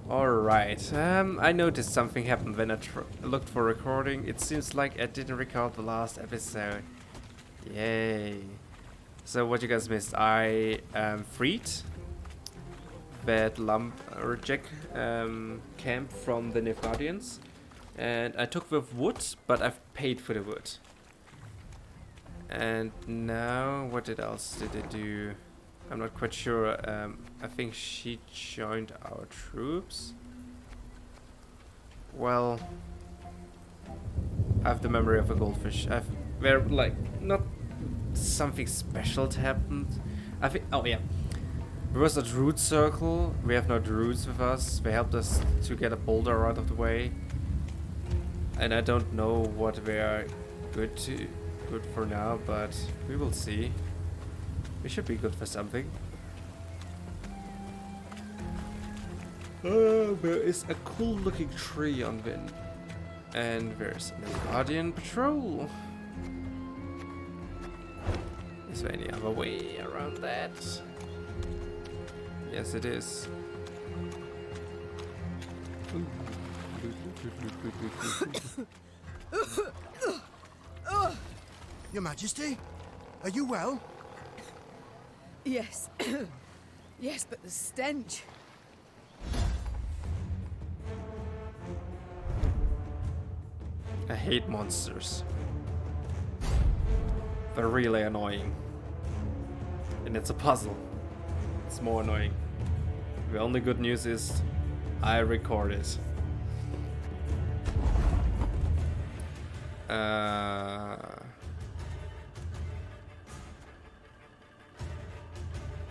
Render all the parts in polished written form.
Alright, I noticed something happened when I looked for recording. It seems like I didn't record the last episode. Yay. So what you guys missed, I freed that lumberjack camp from the Nilfgaardians. And I took the wood, but I've paid for the wood. And now, what else did I do? I'm not quite sure. I think she joined our troops. Well, I have the memory of a goldfish. Where like not something special happened. I think. Oh yeah, there was a druid circle. We have no druids with us. They helped us to get a boulder out of the way. And I don't know what they are good for now, but we will see. We should be good for something. There is a cool looking tree on Vin. And there's a Guardian patrol. Is there any other way around that? Yes, it is. Your Majesty, are you well? Yes. Yes, but the stench. I hate monsters. They're really annoying. And it's a puzzle. It's more annoying. The only good news is I recorded.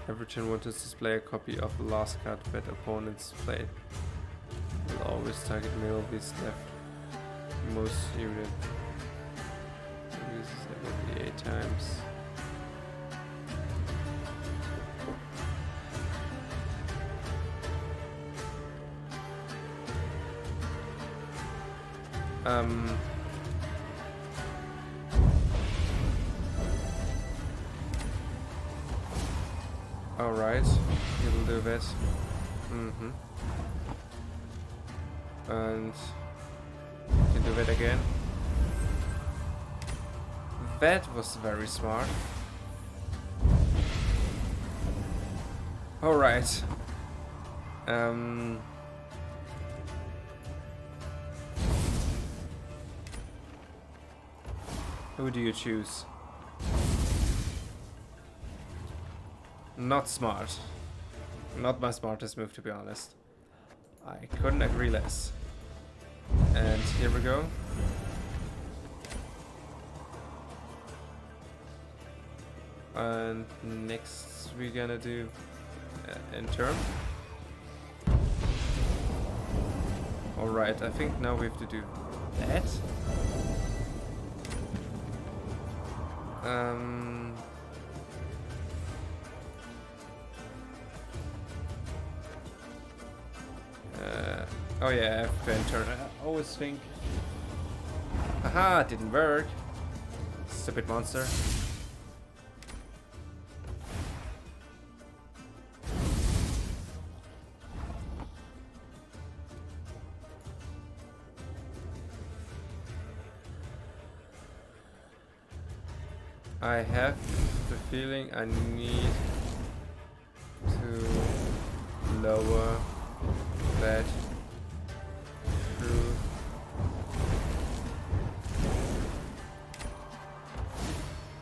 Every turn want to display a copy of the last card that opponents played. Will always target middle beast left most unit. Uses ability 8 times. Alright, he'll do that. And can do that again. That was very smart. Alright. Who do you choose? Not smart. Not my smartest move, to be honest. I couldn't agree less. And here we go. And next we're gonna do end turn. Alright, I think now we have to do that. Oh yeah, I have to end turn. I always think... Haha, it didn't work. Stupid monster. I have the feeling I need to lower that through.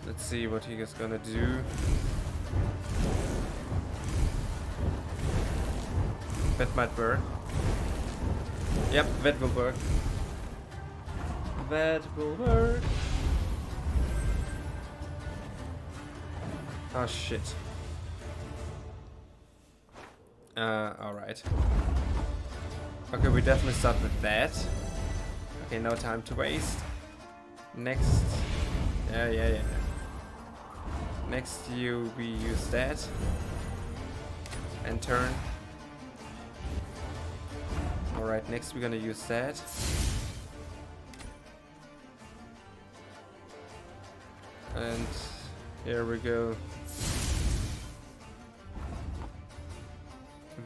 Let's see what he is gonna do. That might work. Yep, that will work. That will work. Oh shit. Alright. Okay, we definitely start with that. Okay, no time to waste. Next. Yeah. Next we use that. And turn. Alright, next we're gonna use that. And here we go.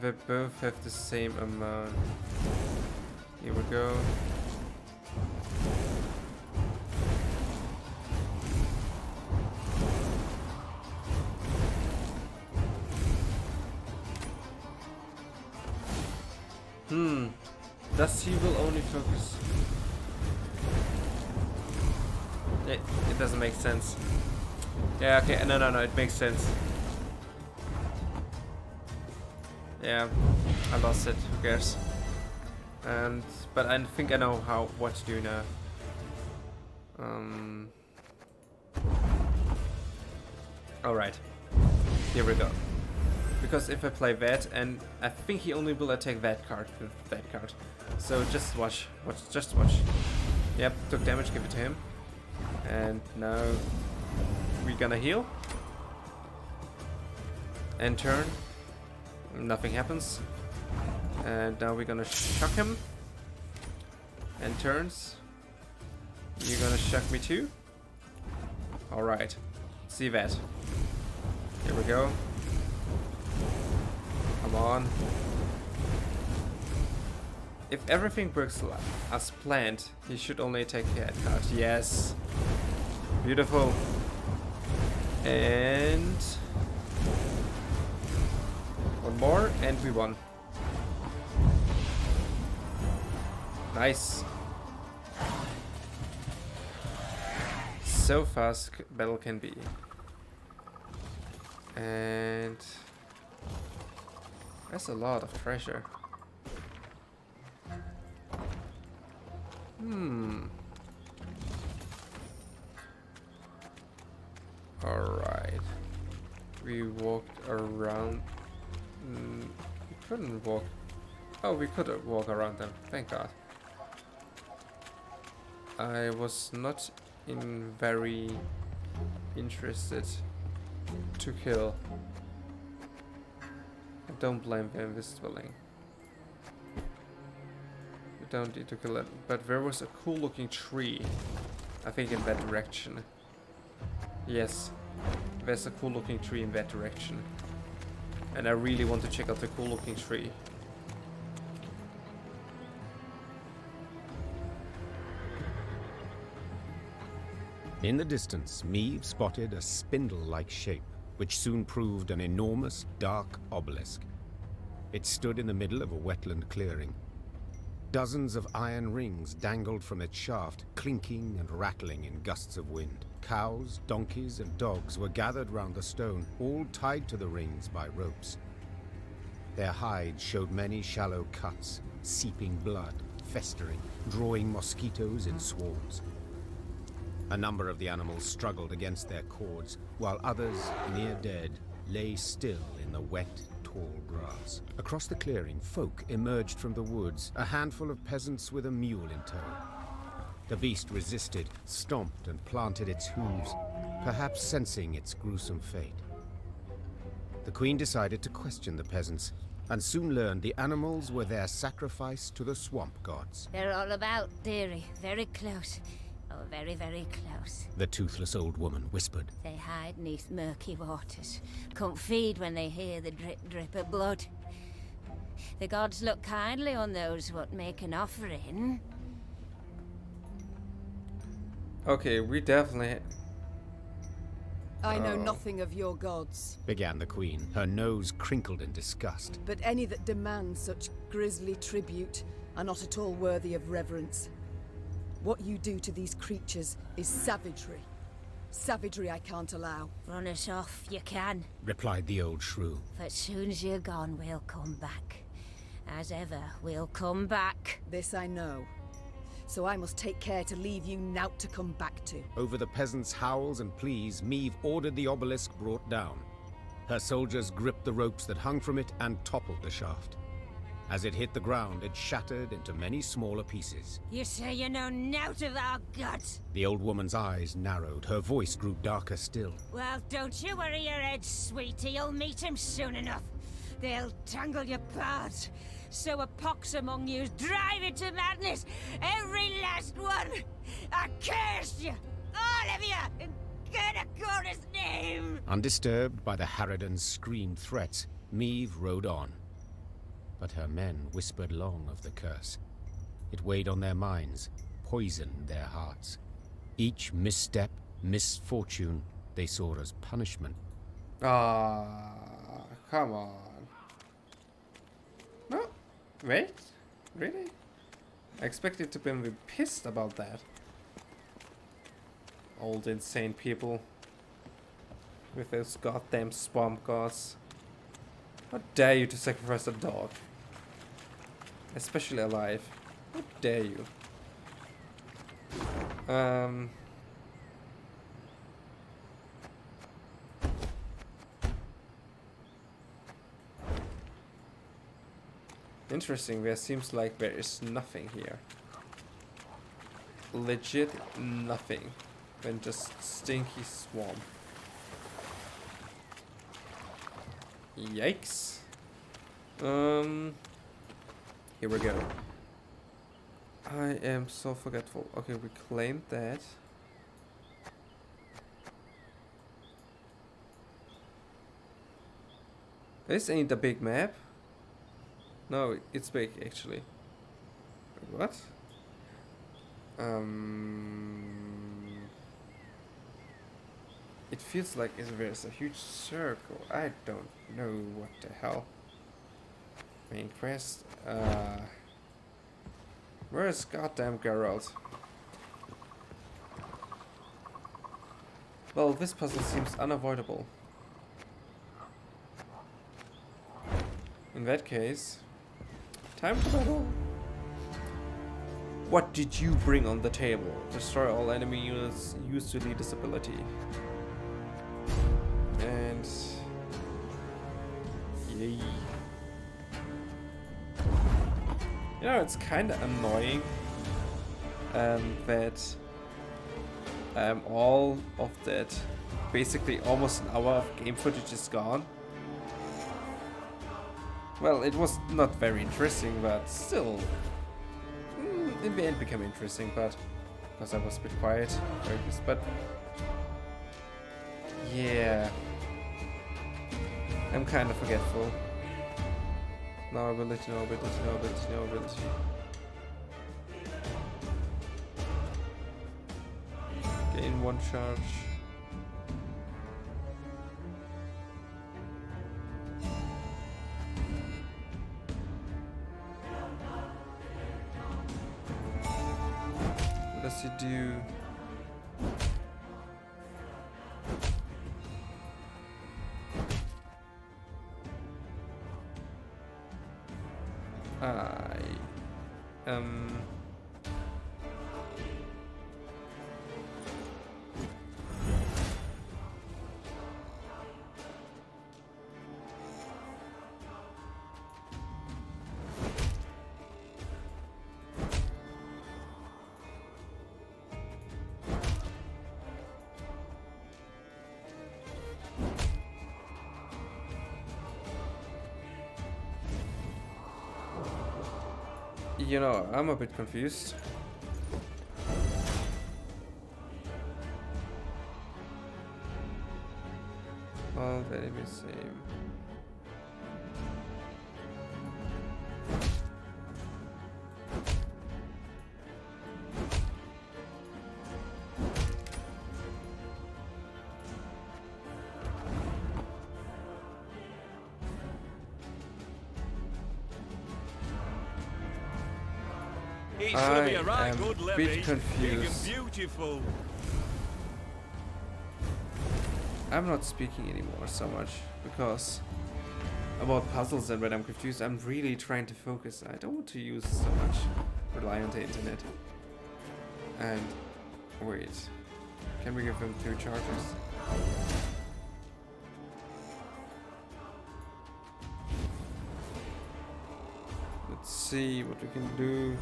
They both have the same amount. Here we go. Does he will only focus? It doesn't make sense. Yeah, okay, no, it makes sense. Yeah, I lost it, who cares? But I think I know what to do now. Alright, here we go. Because if I play that, and I think he only will attack that card with that card. So just watch, just watch. Yep, took damage, give it to him. And now we're gonna heal. And turn. Nothing happens. And now we're gonna shock him. And turns. You're gonna shock me too? Alright. See that. Here we go. Come on. If everything works as planned, he should only take a head card. Yes. Beautiful. And one more, and we won. Nice. So fast battle can be. And that's a lot of treasure. Alright. We walked around. We couldn't walk. Oh, we could walk around them. Thank God. I was not very interested to kill. I don't blame them this dwelling. We don't need to kill it. But there was a cool looking tree. I think in that direction. Yes. There's a cool looking tree in that direction. And I really want to check out the cool looking tree. In the distance, Meve spotted a spindle-like shape, which soon proved an enormous, dark obelisk. It stood in the middle of a wetland clearing. Dozens of iron rings dangled from its shaft, clinking and rattling in gusts of wind. Cows, donkeys, and dogs were gathered round the stone, all tied to the rings by ropes. Their hides showed many shallow cuts, seeping blood, festering, drawing mosquitoes in swarms. A number of the animals struggled against their cords, while others, near dead, lay still in the wet, tall grass. Across the clearing, folk emerged from the woods, a handful of peasants with a mule in tow. The beast resisted, stomped and planted its hooves, perhaps sensing its gruesome fate. The queen decided to question the peasants, and soon learned the animals were their sacrifice to the swamp gods. They're all about, dearie. Very close. Oh, very, very close. The toothless old woman whispered. They hide neath murky waters. Can't feed when they hear the drip, drip of blood. The gods look kindly on those what make an offering. Okay, we definitely... I know nothing of your gods, began the queen, her nose crinkled in disgust. but any that demand such grisly tribute are not at all worthy of reverence. What you do to these creatures is savagery. Savagery I can't allow. Run us off, you can. Replied the old shrew. But soon as you're gone, we'll come back. As ever, we'll come back. This I know. So I must take care to leave you naught to come back to. Over the peasants' howls and pleas, Meve ordered the obelisk brought down. Her soldiers gripped the ropes that hung from it and toppled the shaft. As it hit the ground, it shattered into many smaller pieces. You say you know naught of our gods? The old woman's eyes narrowed, her voice grew darker still. Well, don't you worry your head, sweetie. You'll meet him soon enough. They'll tangle your parts. Sow a pox among yous, drive it to madness. Every last one. I curse you, all of you, in Gerdakora's name. Undisturbed by the Harridan's screamed threats, Meve rode on. but her men whispered long of the curse. It weighed on their minds, poisoned their hearts. Each misstep, misfortune, they saw as punishment. Ah, come on. No, wait, really? I expected to be pissed about that. Old insane people with those goddamn swamp gods. How dare you to sacrifice a dog? Especially alive. How dare you? Interesting, there seems like there is nothing here. Legit nothing. Than just stinky swamp. Yikes. Here we go. I am so forgetful. Okay, we claimed that. This ain't a big map. No, it's big actually. What? It feels like there's a huge circle. I don't know what the hell. Main quest. Where's goddamn Geralt? Well, this puzzle seems unavoidable. In that case, time to battle. What did you bring on the table? Destroy all enemy units used to lead this ability. And yay. You know, it's kind of annoying that all of that, basically almost an hour of game footage is gone. Well, it was not very interesting, but still, in the end became interesting, but because I was a bit quiet, focused, but yeah, I'm kind of forgetful. No ability, no ability, no ability, no ability. Gain 1 charge. What does he do? You know, I'm a bit confused. All the enemies same. I am a bit confused. Beautiful. I'm not speaking anymore so much because about puzzles, and when I'm confused, I'm really trying to focus. I don't want to use so much rely on the internet. And wait, can we give him 2 charges? Let's see what we can do.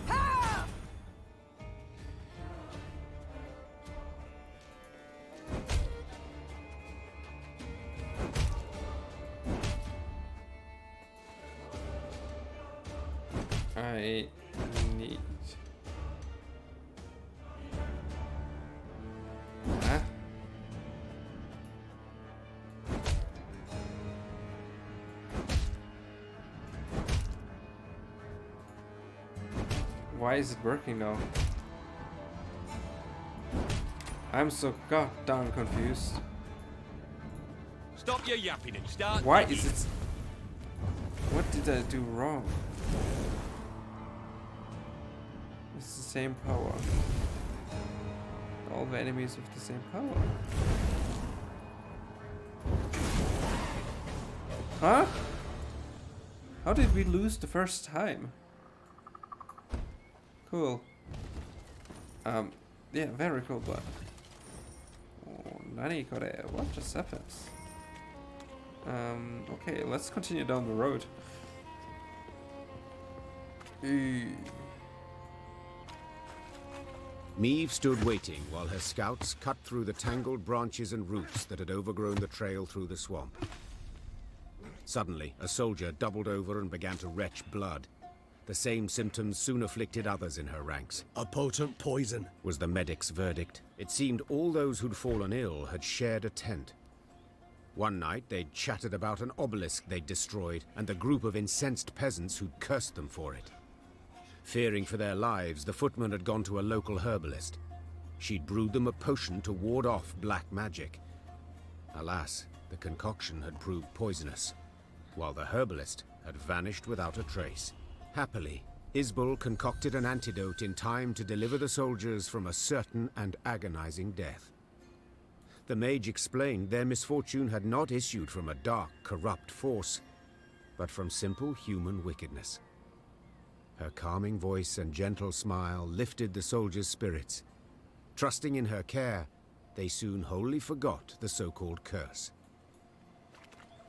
I need... Huh? Why is it working now? I'm so goddamn confused. Stop your yapping and start. Why is it... What did I do wrong? It's the same power. All the enemies with the same power. Huh? How did we lose the first time? Cool. Yeah, very cool, but... Oh, Nani kore, what just happens? Okay, let's continue down the road. Meve stood waiting while her scouts cut through the tangled branches and roots that had overgrown the trail through the swamp. Suddenly, a soldier doubled over and began to retch blood. The same symptoms soon afflicted others in her ranks. A potent poison, Was the medic's verdict. It seemed all those who'd fallen ill had shared a tent. One night, they'd chatted about an obelisk they'd destroyed and the group of incensed peasants who'd cursed them for it. Fearing for their lives, the footman had gone to a local herbalist. She'd brewed them a potion to ward off black magic. Alas, the concoction had proved poisonous, while the herbalist had vanished without a trace. Happily, Isbel concocted an antidote in time to deliver the soldiers from a certain and agonizing death. The mage explained their misfortune had not issued from a dark, corrupt force, but from simple human wickedness. Her calming voice and gentle smile lifted the soldiers' spirits. Trusting in her care, they soon wholly forgot the so-called curse.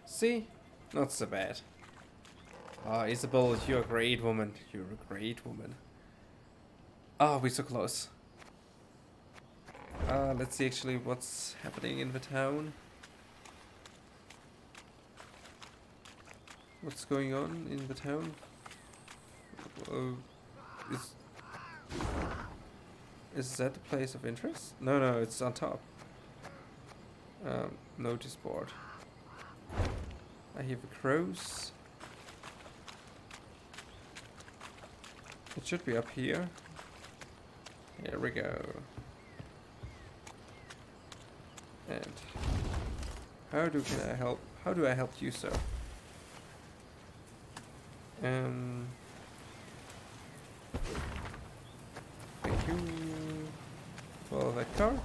See? Not so bad. Ah, Isabel, you're a great woman. You're a great woman. Ah, we're so close. Let's see actually what's happening in the town. What's going on in the town? Is that a place of interest? No, no, it's on top. Notice board. I hear the crows. It should be up here. Here we go. And how do I help? How do I help you, sir? Thank you for that card.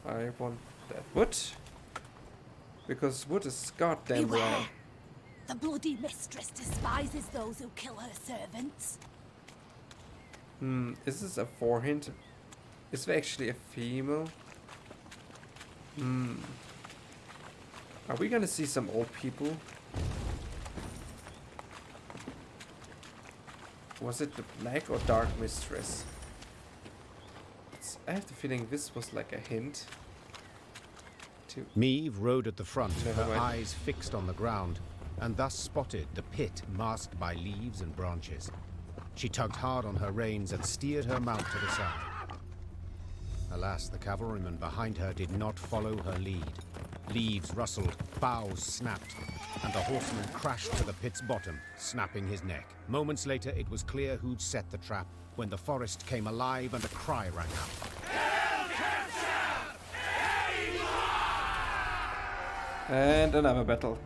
I want that wood because wood is goddamn Beware! rare. The bloody mistress despises those who kill her servants. Is this a forehint? Is there actually a female? Are we gonna see some old people? Was it the black or dark mistress? I have the feeling this was like a hint. Meve rode at the front, Never her mind. eyes fixed on the ground, and thus spotted the pit masked by leaves and branches. She tugged hard on her reins and steered her mount to the side. Alas, the cavalryman behind her did not follow her lead. Leaves rustled, boughs snapped, and the horseman crashed to the pit's bottom, snapping his neck. Moments later, it was clear who'd set the trap when the forest came alive and a cry rang out. And another battle.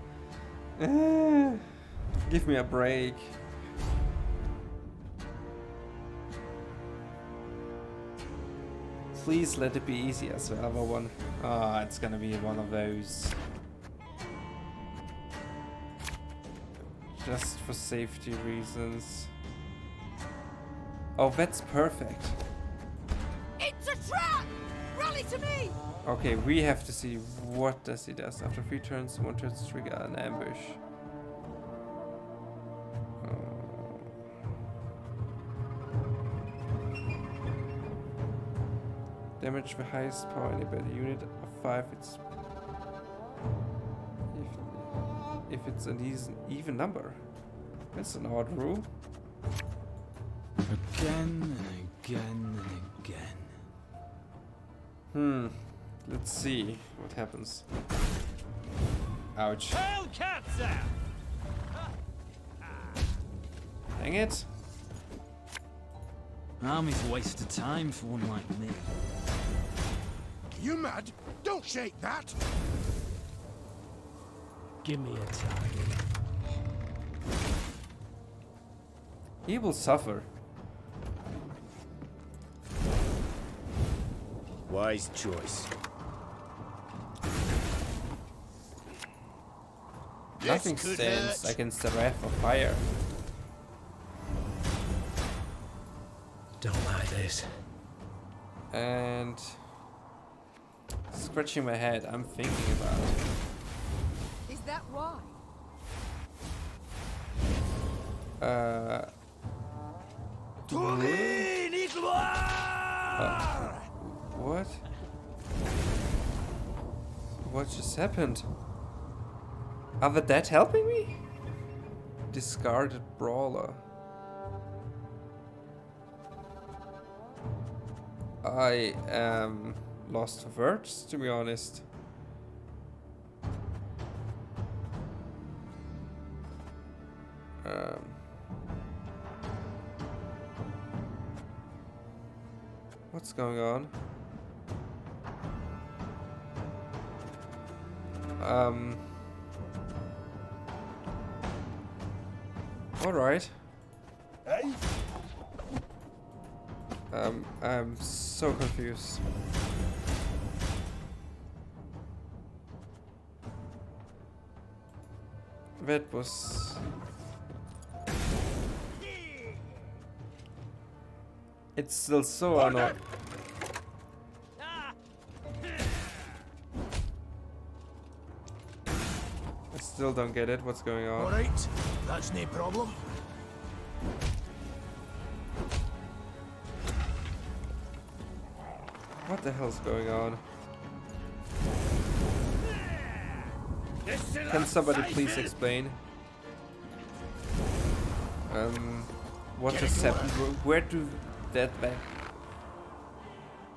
Give me a break. Please let it be easy as the other one. Ah, it's gonna be one of those. Just for safety reasons. Oh, that's perfect. It's a trap! Rally to me! Okay, we have to see what does he does. After 3 turns, 1 turn to trigger an ambush. Damage the highest power anybody unit of 5. It's if it's an even number. That's an odd rule. Again and again and again. Let's see what happens. Ouch. Hellcats out! Dang it. Army's a waste of time for one like me. You mad? Don't shake that! Give me a target. He will suffer. Wise choice. Nothing could stands hurt. against the wrath of fire. Don't like this. And scratching my head, I'm thinking about it. Is that why? What? What just happened? Are the dead helping me? Discarded brawler. I am lost for words, to be honest. What's going on? All right. Hey? I'm so confused. That was... It's still so annoying. I still don't get it. What's going on? Alright, that's no problem. What the hell's going on? Can somebody please explain? What just happened? Where do dead back?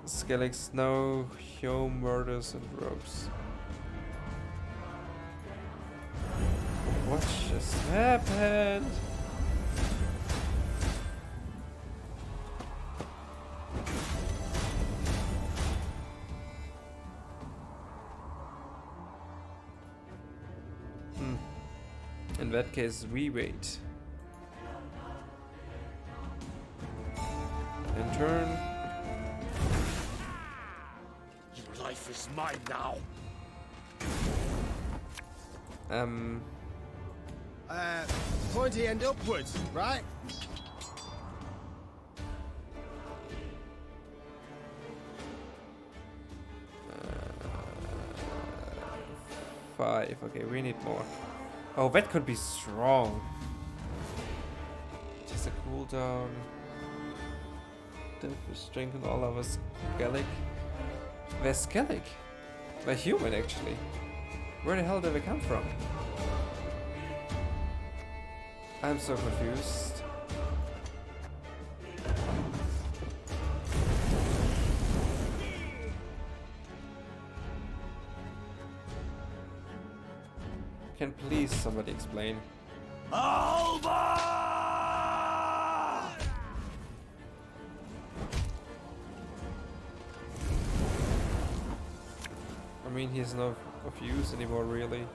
Skelligs, no, home murders and ropes. What just happened? In that case, we wait. And turn. Your life is mine now. Pointy end upwards, right? Five. Okay, we need more. Oh, that could be strong. Just a cooldown. That will strengthen all of us. Skellig. They're Skellig. They're human, actually. Where the hell did they come from? I'm so confused. Can please somebody explain? Alba! I mean, he's not of use anymore, really.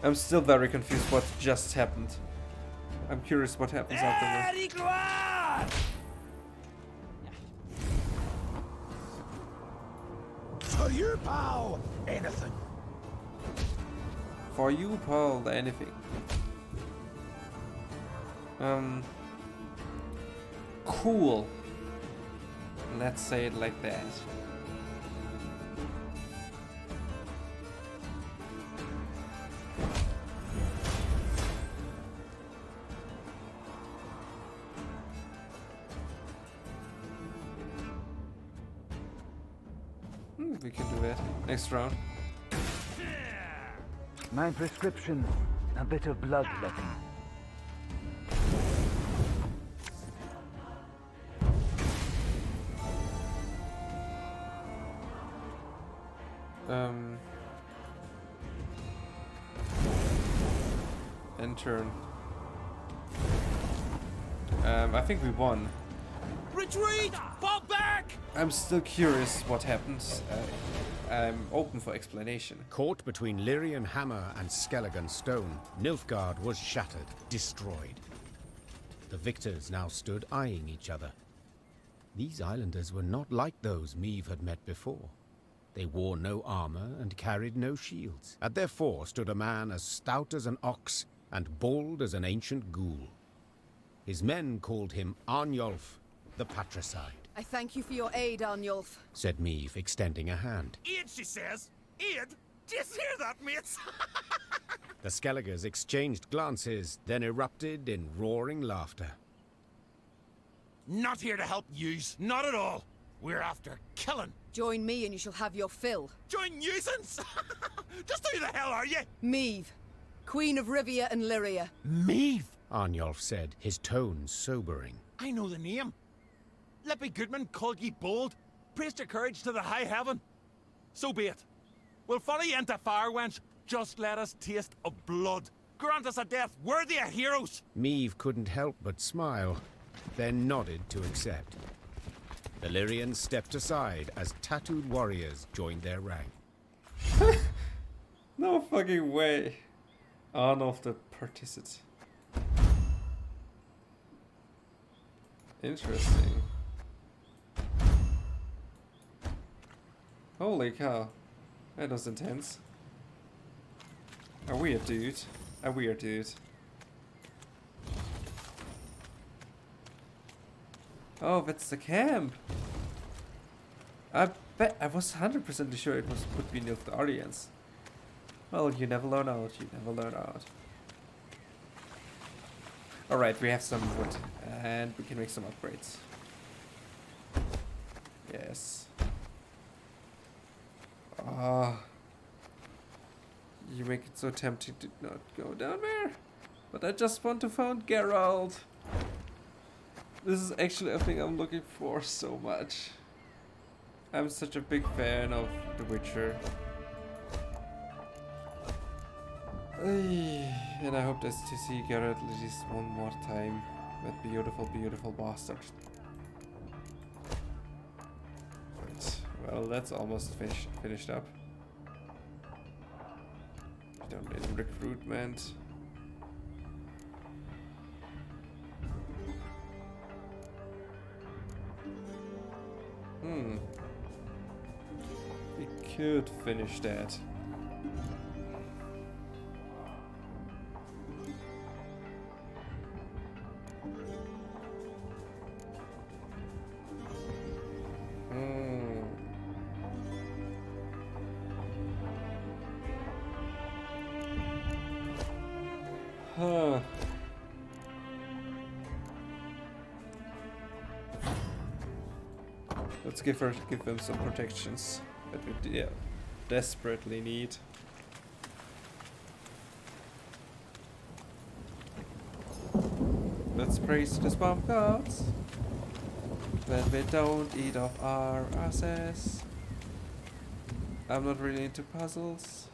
I'm still very confused what just happened. I'm curious what happens afterwards. For you, pal! Anything. For you, Paul, anything. Cool. Let's say it like that. We can do that. Next round. My prescription, a bit of bloodletting. End turn. I think we won. Retreat! Fall back! I'm still curious what happened. I'm open for explanation. Caught between Lyrian hammer and Skelligan stone, Nilfgaard was shattered, destroyed. The victors now stood eyeing each other. These islanders were not like those Meve had met before. They wore no armor and carried no shields. At their fore stood a man as stout as an ox and bald as an ancient ghoul. His men called him Arnulf, the Patricide. I thank you for your aid, Arnulf. Said Meve, extending a hand. Aid, she says. Aid? Do you hear that, mates? The Skelligers exchanged glances, then erupted in roaring laughter. Not here to help yous. Not at all. We're after killing. Join me and you shall have your fill. Join nuisance? Just who the hell are you? Meve, Queen of Rivia and Lyria. Meve? Arnulf said, his tone sobering. I know the name. Lippy Goodman called ye bold, praised your courage to the high heaven. So be it. We'll follow you into fire, wench. Just let us taste of blood. Grant us a death worthy of heroes. Meve couldn't help but smile, then nodded to accept. The Lyrians stepped aside as tattooed warriors joined their rank. No fucking way. Arnulf the Particid. Interesting. Holy cow. That was intense. A weird dude. A weird dude. Oh, that's the camp. I bet I was 100% sure it would be Nilfgaardians. Well, you never learn out. You never learn out. Alright, we have some wood. And we can make some upgrades. Yes. Ah. You make it so tempting to not go down there. But I just want to find Geralt. This is actually a thing I'm looking for so much. I'm such a big fan of The Witcher. And I hope to see Geralt at least one more time. That beautiful, beautiful bastard. Right. Well, that's almost finished up. We don't need recruitment. We could finish that. Huh. Let's give them some protections that we desperately need. Let's praise the swamp gods that they don't eat off our asses. I'm not really into puzzles.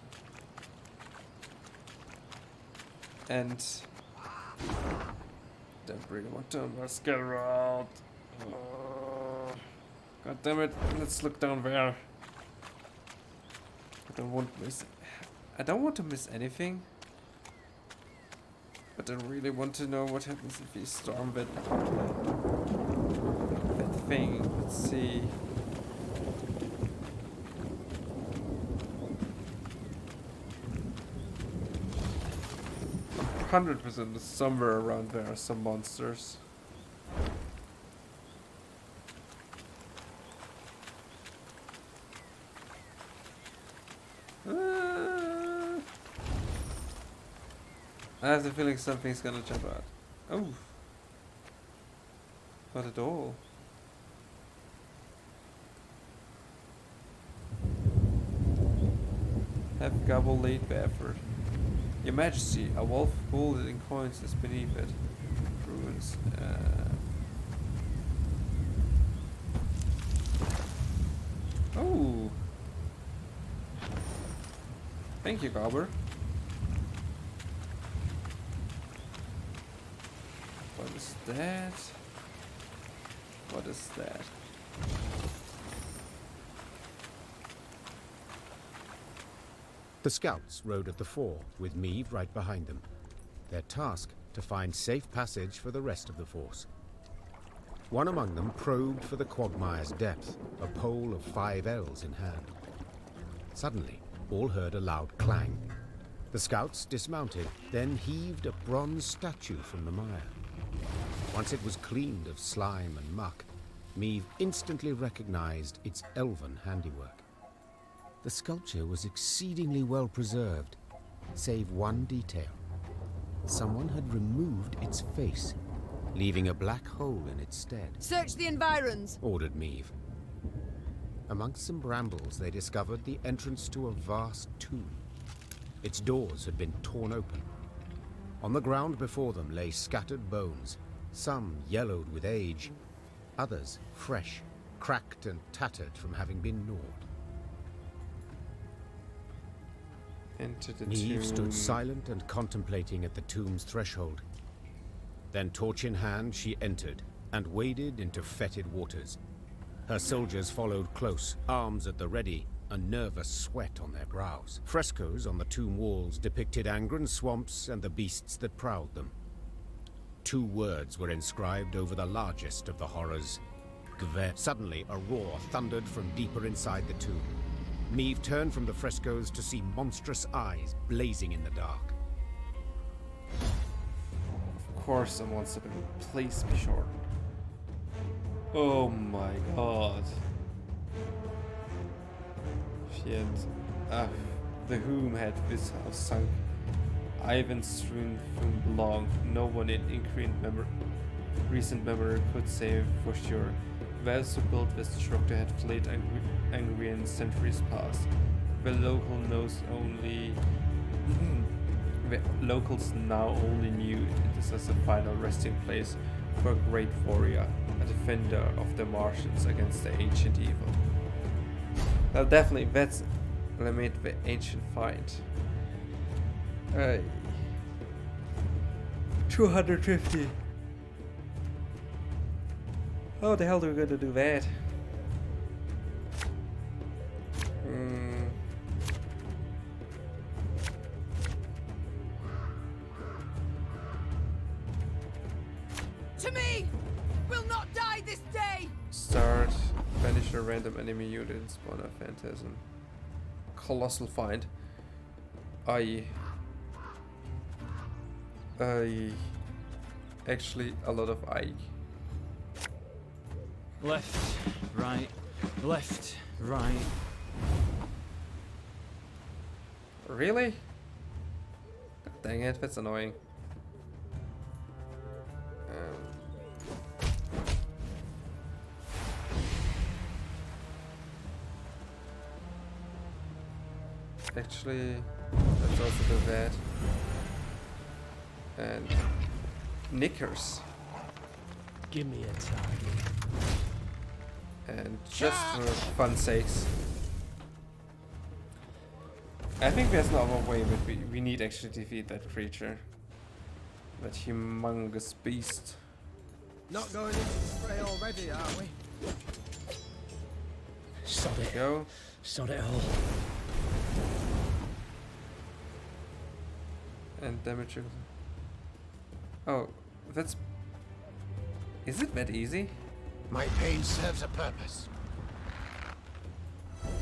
And don't really want to get around. God damn it, let's look down there. I don't want to miss anything. But I really want to know what happens if we storm that thing. Let's see. 100% somewhere around there are some monsters. I have the feeling something's gonna jump out. Oh. Not at all. Have gobble laid effort. Your Majesty, a wolf folded in coins is beneath it. Ruins. Oh. Thank you, Garber. What is that? What is that? The scouts rode at the fore, with Meve right behind them. Their task, to find safe passage for the rest of the force. One among them probed for the quagmire's depth, a pole of 5 ells in hand. Suddenly, all heard a loud clang. The scouts dismounted, then heaved a bronze statue from the mire. Once it was cleaned of slime and muck, Meve instantly recognized its elven handiwork. The sculpture was exceedingly well preserved, save one detail. Someone had removed its face, leaving a black hole in its stead. Search the environs, Ordered Meve. Amongst some brambles, they discovered the entrance to a vast tomb. Its doors had been torn open. On the ground before them lay scattered bones, some yellowed with age, others fresh, cracked and tattered from having been gnawed. Into the Meve tomb. stood silent and contemplating at the tomb's threshold. Then, torch in hand, she entered and waded into fetid waters. Her soldiers followed close, arms at the ready, a nervous sweat on their brows. Frescoes on the tomb walls depicted Angren swamps and the beasts that prowled them. 2 words were inscribed over the largest of the horrors. Gve. Suddenly, a roar thundered from deeper inside the tomb. Meve turned from the frescoes to see monstrous eyes blazing in the dark. Of course someone said, please be short. Oh my god. Shit. The whom had this house sunk. Ivan's strewn from long. No one in recent memory could say for sure. Those who built this structure had fled angry in centuries past. The local knows only. The locals now only knew it as a final resting place for a great warrior, a defender of the Martians against the ancient evil. Well, definitely, that's the ancient find. 250. How the hell are we going to do that? to me! We'll not die this day! Start. Banish a random enemy unit and spawn a phantasm. Colossal find. Actually, a lot of Left, right, left, right. Really? God dang it, that's annoying. Actually, let's also do that. And knickers. Give me a target. And just for fun's sakes. I think there's no other way, but we need actually to defeat that creature. That humongous beast. Not going into the fray already, are we? Sod it. Go. Sod it all. And damage. Oh, that's... Is it that easy? My pain serves a purpose.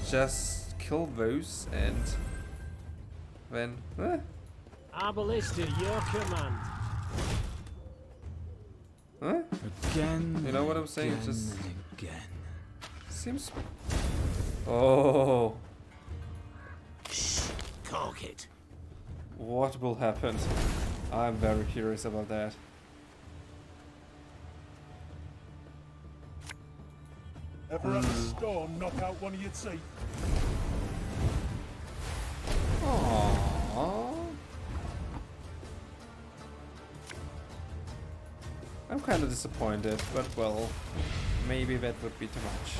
Just kill those and then... Arbalist at your command. Huh? Again. You know what I'm saying? Again Just and again. seems... Oh... Cork it. What will happen? I'm very curious about that. Ever had a storm knock out one of your teeth? Aww. I'm kind of disappointed, but well, maybe that would be too much.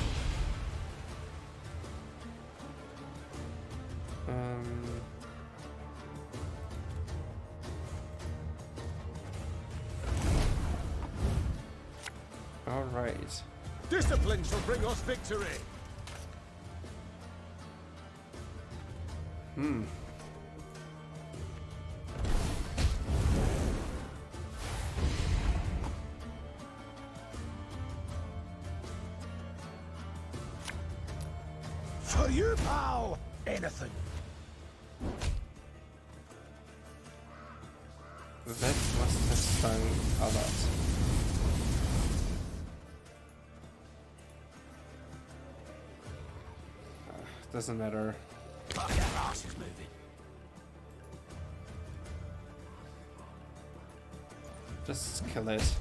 Alright. Discipline shall bring us victory. For you, pal! Anything. That must have stung a lot. Doesn't matter. Fuck, your ass is moving. Just kill it.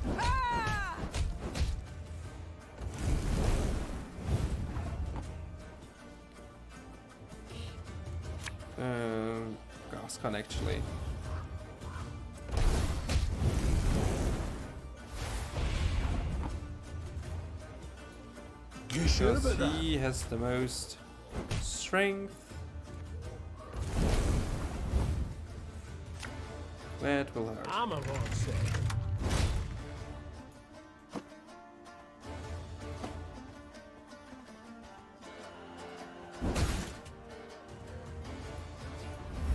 Gascon actually. You sure Because about that? he has the most strength. That will hurt. Armor won't say.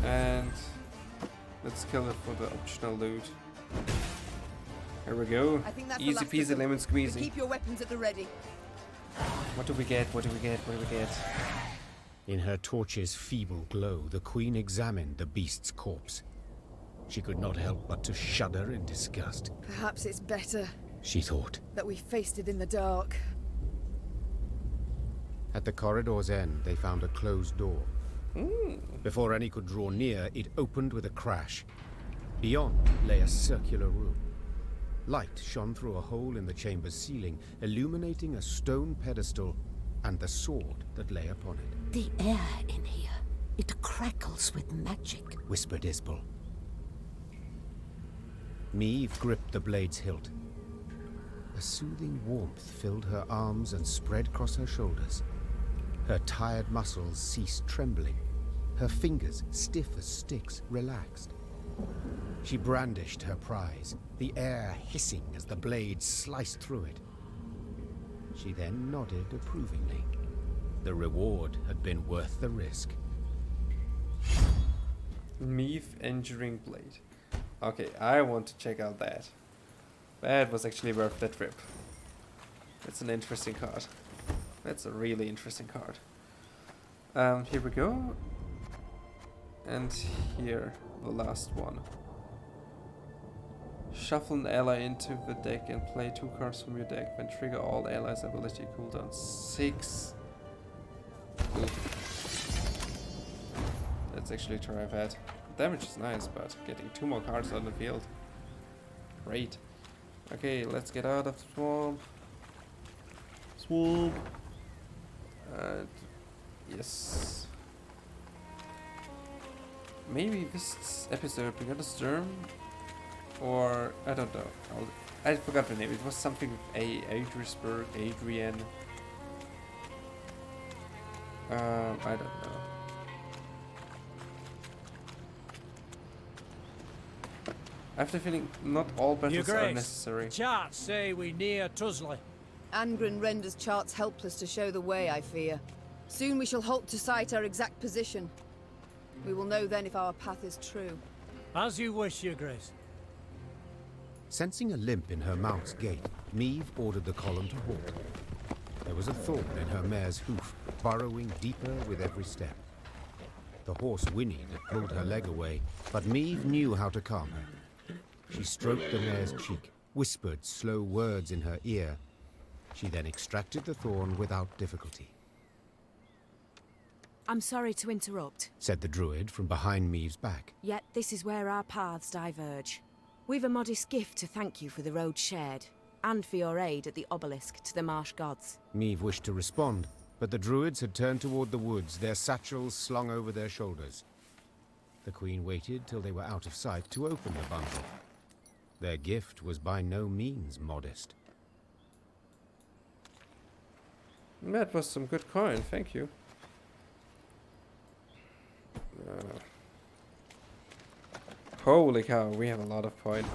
And let's kill it for the optional loot. Here we go. I think that's the Easy last of peasy them. lemon But squeezy. keep your weapons at the ready. What do we get? What do we get? What do we get? In her torch's feeble glow, the queen examined the beast's corpse. She could not help but to shudder in disgust. Perhaps it's better She thought. that we faced it in the dark. At the corridor's end, they found a closed door. Before any could draw near, it opened with a crash. Beyond lay a circular room. Light shone through a hole in the chamber's ceiling, illuminating a stone pedestal and the sword that lay upon it. The air in here, it crackles with magic. Whispered Isbel. Meve gripped the blade's hilt. A soothing warmth filled her arms and spread across her shoulders. Her tired muscles ceased trembling. Her fingers, stiff as sticks, relaxed. She brandished her prize, the air hissing as the blade sliced through it. She then nodded approvingly. The reward had been worth the risk. Meve Enduring Blade. Okay, I want to check out that. That was actually worth the trip. That's an interesting card. That's a really interesting card. Here we go. And here, the last one. Shuffle an ally into the deck and play 2 cards from your deck. When trigger all allies' ability cooldown 6. Ooh. Let's actually try that. Damage is nice, but getting 2 more cards on the field. Great. Okay, let's get out of the swamp. Swamp. Yes. Maybe this episode we got a Sturm, or I don't know. I forgot the name. It was something with Adrisburg, Adrian. I don't know. I have the feeling not all battles are necessary. Charts say we near Tusley. Angren renders charts helpless to show the way, I fear. Soon we shall halt to sight our exact position. We will know then if our path is true. As you wish, Your Grace. Sensing a limp in her mount's gait, Meve ordered the column to halt. There was a thorn in her mare's hoof, burrowing deeper with every step. The horse whinnied and pulled her leg away, but Meve knew how to calm her. She stroked the mare's cheek, whispered slow words in her ear. She then extracted the thorn without difficulty. I'm sorry to interrupt, Said the druid from behind Meve's back. yet this is where our paths diverge. We've a modest gift to thank you for the road shared, and for your aid at the obelisk to the marsh gods. Meve wished to respond, but the druids had turned toward the woods, their satchels slung over their shoulders. The queen waited till they were out of sight to open the bundle. Their gift was by no means modest. That was some good coin, thank you. Holy cow, we have a lot of point.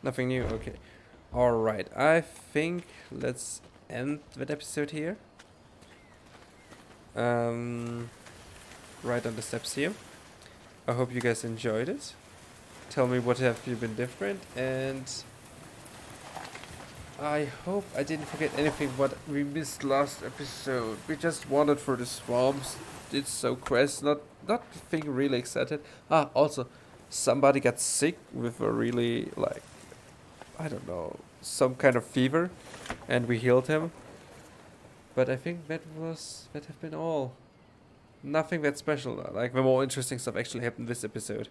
Nothing new, okay. Alright, I think let's end that episode here. Right on the steps here. I hope you guys enjoyed it. Tell me what have you been different, and I hope I didn't forget anything what we missed last episode. We just wandered through the swamps, did some quests, nothing really excited. Ah, also, somebody got sick with a really, like, I don't know, some kind of fever, and we healed him. But I think that have been all. Nothing that special. Like, the more interesting stuff actually happened this episode,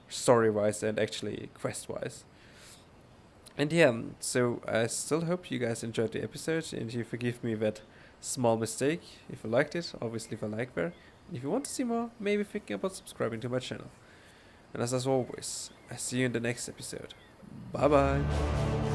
story-wise and actually quest-wise. And yeah, so I still hope you guys enjoyed the episode and you forgive me that small mistake. If you liked it, obviously leave a like there. And if you want to see more, maybe thinking about subscribing to my channel. And as always, I see you in the next episode. Bye bye.